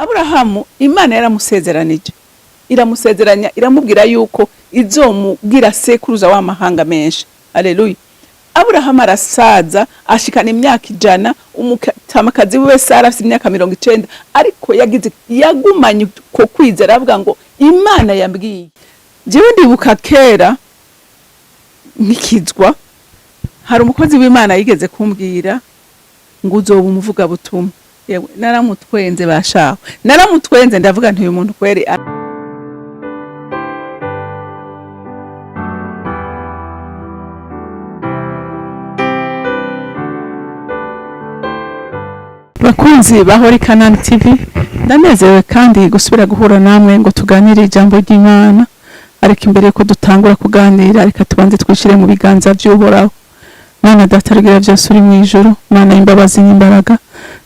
Aburahamu Imana yaramusezeranije, iramusezeranya, iramubwira yuko izomugira sekuruza w'amahanga menshi. Haleluya. Aburahamu arasaza ashikana imyaka 100, umutamakazi we Sara afite imyaka 90, ariko yagumanye ko kwizera avuga ngo Imana yambwiye. Jewe ndibuka kera nkikizwa, hari umukozi w'Imana yigeze kumbwira ngo uzoba umuvuga butumwa. Yewe naramutwenze bashaho, naramutwenze ndavuga nti uyu muntu kweri. Bakunzi bahori Kanani TV, ndanezerewe kandi gusubira guhura namwe ngo tuganire ijambo ry'Imana. Ariko imbere ko dutangura kuganira, reka tubanze twishire mu biganza by'Uhoraho. Mana data rugira byose uri mu ijuru, Mana y'imbabazi n'imbaraga,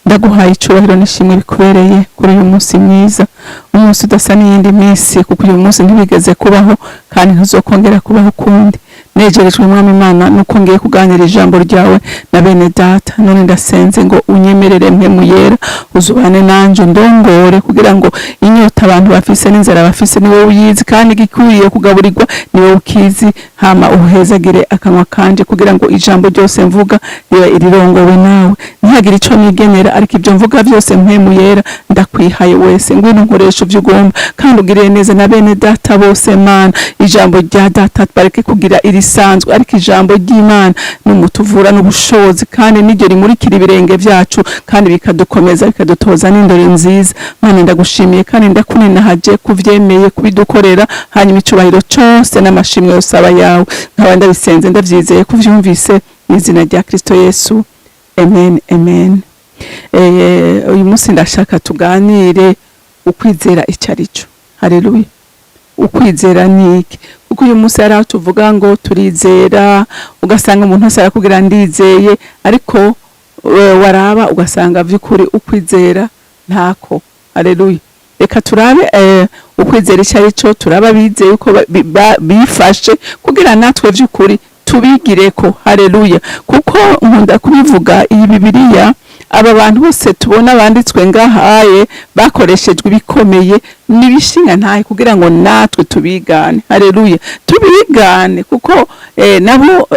ndaguhaye icubahiro n'ishimwe bikubereye kuri uyu munsi mwiza, umunsi udasa n'iyindi minsi, kuko uyu munsi ntibigeze kubaho kandi ntuzokongera kubaho kundi. Nejerejwe Mwami Imana nuko ngiye kuganira ijambo ryawe na bene data. None ndasenze ngo unyemerere mpemu yera, uzubane nanje ndongore, kugira ngo inyota abantu bafise n'inzara bafise ni wowe uyizi, kandi gikwiye kugaburirwa ni wowe ukizi. Hama uhezagire akanwa kanje, kugira ngo ijambo ryose mvuga ribe irirongowe nawe, ntihagire ico nigenera, ariko ibyo mvuga byose mpemu yera ndakwihaye wese. Ngwino nkoresha ibyo ugomba, kandi ugirire neza na bene data bose. Mana, ijambo rya data bareke kugira irisanzwe, ariko ijambo ry'Imana n'umutuvura n'ubushobozi, kandi niryo rimurikira ibirenge vyacu, kandi bikadukomeza bikadutoza n'indore nziza. Mana, ndagushimiye kandi ndakuninahaje kuvyemeye kubidukorera, hanyuma icubahiro cyose n'amashimwe yose aba yawe. Nkaba ndabisenze ndavyizeye kuvyumvise mu izina rya Kristo Yesu, amen, amen. Uyu munsi ndashaka tuganire ukwizera icarico. Haleluya. Ukwizera niki? Kuko uyu munsi ari tuvuga ngo turizera, ugasanga umuntu wese arakubwira ndizeye, ariko waraba ugasanga vy'ukuri ukwizera ntako. Haleluya. Reka turabe ukwizera icarico, turaba bizeye uko bifashe, kugira natwe vy'ukuri tubigireko. Haleluya. Kuko nkunda kubivuga iyi Bibiliya, aba bantu bose tubona banditswe ngahaye bakoreshejwe ibikomeye nibishinga ntaye, kugira ngo natwe tubigane. Haleluya. Tubigane kuko nabo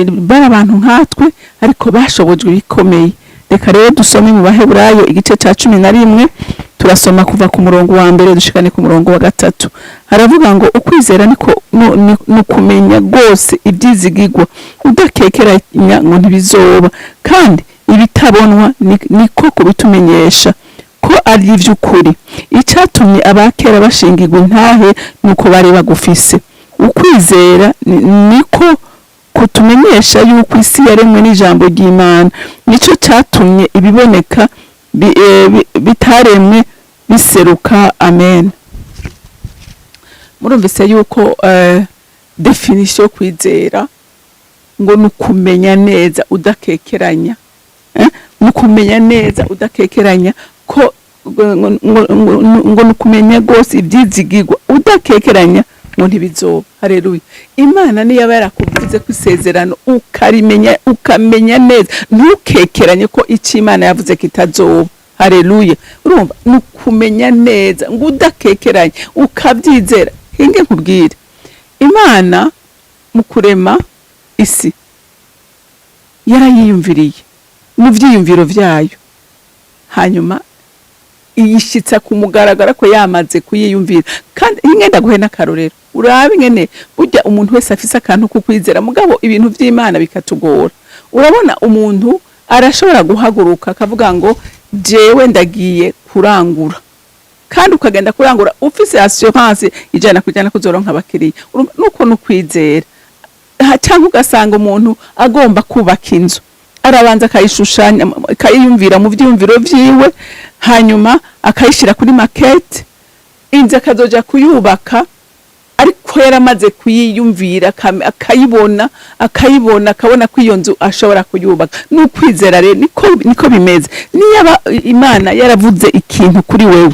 bara abantu nkatwe, ariko bashobojwe ibikomeye. Reka rero dusome mu Baheburayo igice ca 11, turasoma kuva ku murongo wa mbere dushikane ku murongo wa 3. Haravuga ngo ukwizera niko nukumenya gose ibyizigirwa, udakekeranya ngo ntibizoba, kandi ibitabonwa niko kubitumenyesha ko ari ivy'ukuri. Icatumye abakera bashingirwa intahe nuko bari bagufise. Ukwizera niko kutumenyesha yuko isi yaremwe n'ijambo ry'Imana, nico catumye ibiboneka bitaremwe biseruka. Amen. Murumvise yuko definition kwizera ngo nukumenya neza udakekeranya, nukumenya neza udakekeranya, ko ngo nukumenya gose ibyizigirwa, udakekeranya ngo ntibizoba. Haleluya. Imana niyo yaba yarakuvuze ku isezerano ukarimenya, ukamenya neza, ntukekeranye ko icyo Imana yavuze kitazoba. Haleluya. Urumva nukumenya neza ngo udakekeranye ukabyizera. Hinge nkubwire, Imana mu kurema isi yarayiyumviriye mu vyiyumviro vyayo, hanyuma iyishitsa kumugaragara ko yamaze kuyiyumvira. Kandi ingenda guhe n'akarorero, urabe ingene burya umuntu wese afise akantu kukwizera, mugabo ibintu vy'Imana bikatugora. Urabona umuntu arashobora guhaguruka akavuga ngo jewe ndagiye kurangura, kandi ukagenda kurangura ufise assurance ijana kujana kuzoronka abakiriya. Nuko nukwizera. Cyangwa ugasanga umuntu agomba kubaka inzu, arabanza akayishushanya, akayiyumvira mu vyiyumviro vyiwe, hanyuma akayishira kuri maquette, inzu akazoja kuyubaka, ariko yaramaze kuyiyumvira, akayibona akabona ko iyo nzu ashobora kuyubaka. Nukwizera rero niko bimeze. Niba Imana yaravuze ikintu kuri wewe,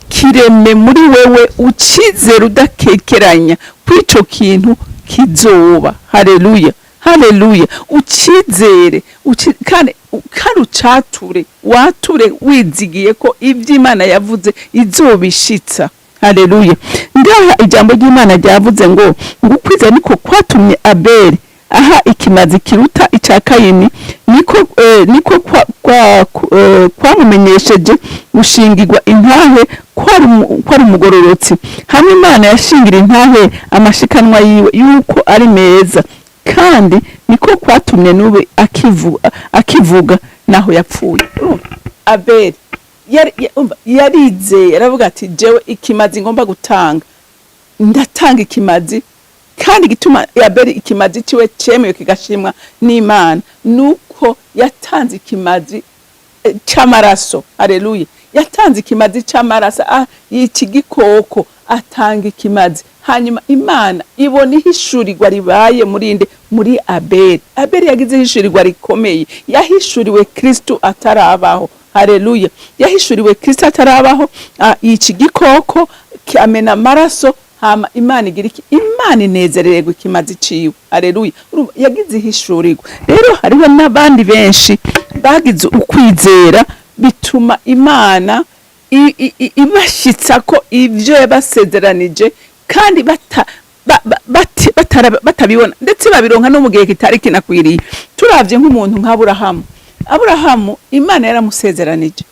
kireme muri wewe, ucizera udakekeranya kwico kintu kizoba. Haleluya. Haleluya. Ucizere, kandi kandi ucature wature wizigiye ko ivy'Imana yavuze izobishitsa. Haleluya. Ngaha ijambo ry'Imana ryavuze ngo ukwizera niko kwatumye Abeli aha ikimazi kiruta ica Kayini, niko kwamumenyesheje gushingirwa intahe kwari umugororotsi. Hamwe Imana yashingira intahe amashikanwa yiwe yuko ari meza, kandi niko kwatumye nube akivuga naho yapfuye. Abeli yarizeye aravuga ati jewe ikimazi ngomba gutanga, ndatanga ikimazi, kandi gituma Abeli ikimazi ciwe cemewe kigashimwa n'Imana nuko yatanze ikimazi c'amaraso. Haleluya. Yatanze ikimazi c'amaraso y'iki gikoko, atanga ikimazi, hanyuma Imana ibona ihishurirwa ribaye muri Abeli. Abeli yagize ihishurirwa rikomeye, yahishuriwe Kristo atarabaho. Haleluya. Yahishuriwe Kristo atarabaho, iki gikoko kiamena amaraso, hama Imana igira iki? Imana inezerererwa ikimazi ciwe. Haleluya. Yagize ihishurirwa. Rero hariho n'abandi benshi bagize ukwizera bituma Imana ibashitsa ko ivyo yabasezeranije, kandi batabibona ndetse babironka no mu gihe kitari kinakwiriye. Turavye nk'umuntu nka Aburahamu, Imana yaramusezeranije,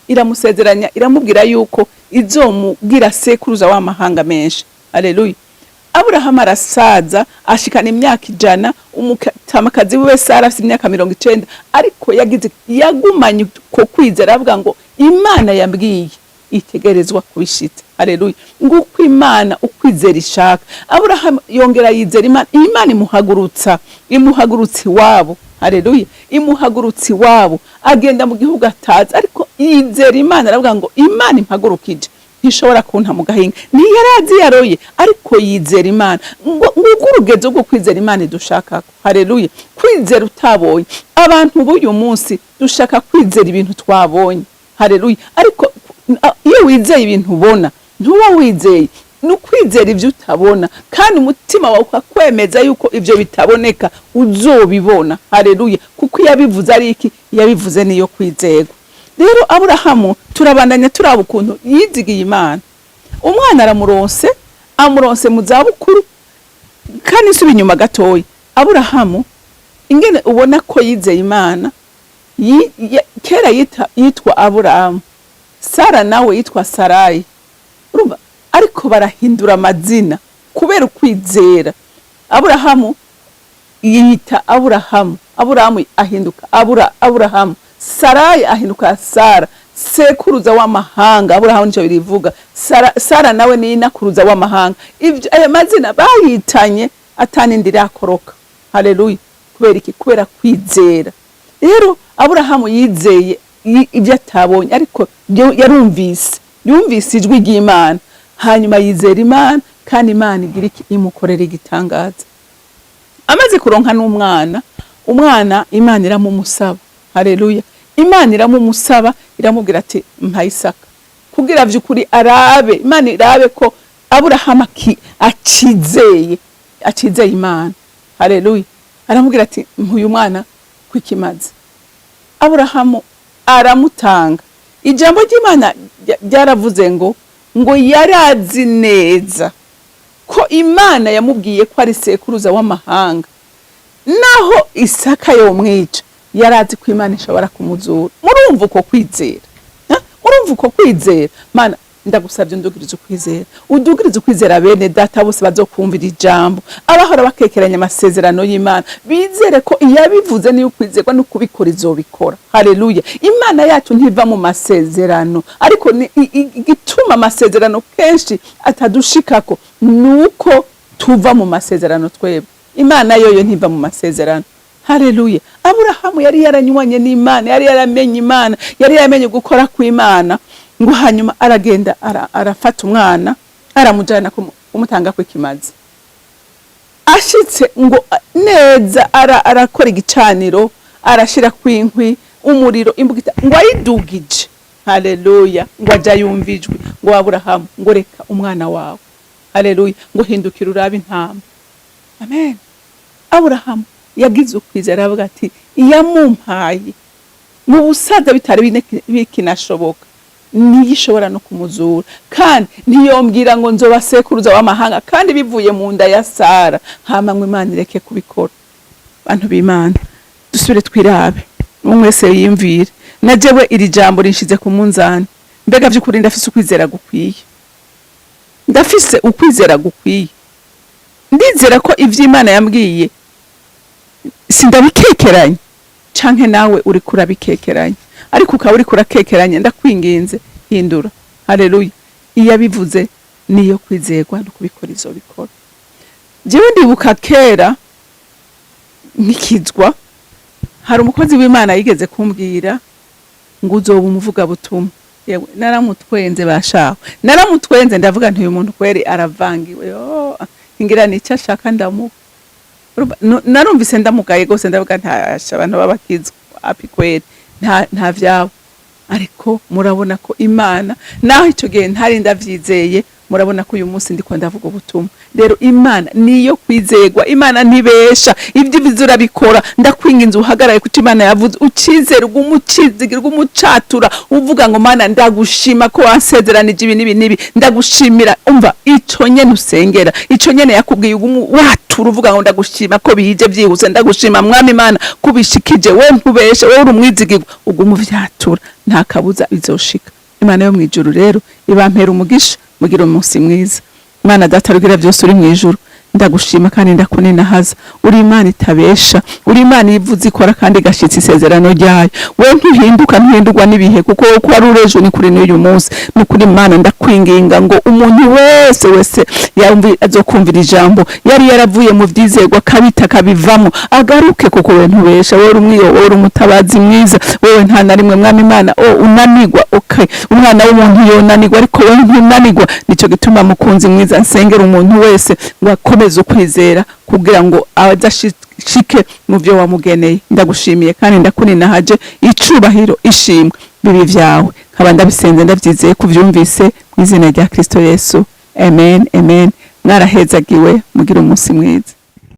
iramusezeranya, iramubwira yuko izomugira sekuruza w'amahanga menshi. Haleluya. Aburahamu arasaza ashikana imyaka 100, umutamakazi we Sara afite imyaka 90, ariko yagumanye ko kwizera, avuga ngo Imana yambwiye itegerezwa kubishitsa. Haleluya. Nguko Imana ukwizera ishaka. Aburahamu yongera yizera Imana, Imana imuhagurutsa iwabo. Haleluya. Imuhagurutsi wabo agenda mu gihugu atazi, ariko yizera Imana, aravuga ngo Imana impagurukije ntishobora kunta mu gahinga. Ntiyarazi yaroye, ariko yizera Imana. Nguko urugezo rwo kwizera Imana dushaka. Haleluya. Kwizera utabonye. Abantu b'uyu munsi dushaka kwizera ibintu twabonye. Haleluya. Ariko iyo wizeye ibintu ubona, ntuba wizeye nukwizera ivyo utabona, kandi umutima wawe ukakwemeza yuko ivyo bitaboneka uzobibona. Haleluya. Kuko yabivuze ari iki? Yabivuze niyo kwizerwa. Rero Aburahamu turabandanya turaba ukuntu yizigiye Imana. Umwana amuronse mu zabukuru, kandi subi inyuma gatoyi. Aburahamu ingene ubona ko yizeye Imana, kera yitwa Aburahamu, Sara nawe yitwa Sarayi. Urumva, ariko barahindura amazina kubera ukwizera. Aburahamu yita Aburahamu ahinduka Aburahamu, Sarayi ahinduka Sara, sekuruza w'amahanga. Aburahamu nico birivuga. Sara nawe ni inakuruza w'amahanga. Ivyo aya mazina bayitanye atanindira akoroka. Haleluya. Kubera iki? Kubera kwizera. Rero Aburahamu yizeye ivyo atabonye, ariko yumvise ijwi ry'Imana, hanyuma yizera Imana, kandi Imana igira iki? Imukorera igitangaza. Amaze kuronka n'umwana, Imana iramumusaba. Haleluya. Imana iramumusaba, iramubwira ati mpa Isaka, kugira vy'ukuri arabe, Imana irabe ko Aburahamu acizeye Imana. Haleluya. Aramubwira ati mpuyu mwana kwikimazi. Aburahamu aramutanga. Ijambo ry'Imana ryaravuze ngo yarazi neza ko Imana yamubwiye ko ari sekuruza w'amahanga, naho Isaka yomwica yarazi ko Imana ishobora kumuzura. Murumva uko kwizera? Mana ndagusabye ndugiriza ukwizera, udugiriza ukwizera bene data bose bazokumvira ijambo, abahora bakekeranya amasezerano y'Imana, bizere ko iyabivuze niyo kwizerwa no kubikora izobikora. Haleluya. Imana yacu ntiva mu masezerano, ariko igituma amasezerano kenshi atadushikako nuko tuva mu masezerano twebwe. Imana yoyo ntiva mu masezerano. Haleluya. Aburahamu yari yaranywanye n'Imana, yari yaramenye Imana, yari yaramenye gukora kw'Imana, ngo hanyuma aragenda arafata umwana aramujana kumutanga kw'ikimazi. Ashitse ngo neza arakora igicaniro, arashira kwinkwi, umuriro, imbugita, ngo ayidugije. Haleluya. Ngo aja yumvijwe ngo Aburahamu, ngo reka umwana wawe. Haleluya. Ngo hindukira urabe intama. Amen. Aburahamu yagize ukwizera, avuga ati iyamumpaye mu busaza bitari bikinashoboka, niyo ishobora no kumuzura, kandi ntiyombwira ngo nzoba sekuruza w'amahanga kandi bivuye mu nda ya Sara, hama ngo Imana ireke kubikora. Bantu b'Imana, dusubire twirabe, umwe wese yiyumvire, na jewe iri jambo rinshize ku munzani, mbega vy'ukuri ndafise ukwizera gukwiye, ndafise ukwizera gukwiye, ndizera ko ivyo Imana yambwiye sindabikekeranye, canke nawe uri kurabikekeranye, ariko ukaba uri kurakekeranye, ndakwinginze hindura. Haleluya. Iyo abivuze niyo kwizerwa no kubikora izobikora. Jewe ndibuka kera nkikizwa, hari umukozi w'Imana yigeze kumbwira ngo uzoba umuvuga butumwa. Yewe naramutwenze bashaho, naramutwenze ndavuga nti uyu muntu kweri aravangiwe, ngira nicyo ashaka ndamuha. Narumvise ndamugaye gose, ndavuga ntasha abantu babakizwa api kweri nta vyabo, ariko murabona ko Imana naho ico gihe ntari ndavyizeye, murabona ko uyu munsi ndiko ndavuga ubutumwa. Rero Imana niyo kwizerwa, Imana ntibesha, ivyo bizura bikora. Ndakwinginze uhagaraye kuko Imana yavuze, ucizere umucizigirwa umucatura, uvuga ngo Mana ndagushima ko wansezeranije ibi nibi nibi, ndagushimira. Umva ico nyene usengera, ico nyene yakubwiye watura uvuga ngo ndagushima ko bije vyihuse, ndagushima Mwami Imana kubishikije, we ntubeshe, we uri umwizigirwa, ugumuvyatura, nta kabuza bizoshika. Imana yo mwijuru rero ibampera umugisha, mugira umunsi mwiza. Imana data rugira byose uri mwijuru, ndagushima kandi ndakuninahaza. Uri Imana itabesha, uri Imana ivuze ikora kandi gashitsi isezerano ryayo. We ntuhinduka ntuhindurwa n'ibihe, kuko uko ari urejo ni kuri n'uyu munsi. Ni kuri Imana ndakwinginga ngo umuntu wese yumvi azokumvira ijambo, yari yaravuye mu vyizerwa kabita kabivamo, agaruke kuko we ntubesha. Wowe uri umwiyo, wowe uri umutabazi mwiza, wewe nta na rimwe Mwami Imana unanigwa. Okay, umwana w'umuntu yonanigwa, ariko we ntunanigwa. Nico gituma mukunzi mwiza nsengera umuntu wese ngo akomeze ukwizera kugira ngo azashike mu vyo wamugeneye. Ndagushimiye kandi ndakuninahaje, icubahiro ishimwe bibi vyawe, nkaba ndabisenze ndavyizeye kuvyumvise mu izina rya Kristo Yesu. Amen, amen. Mwarahezagiwe, mugira umunsi mwiza.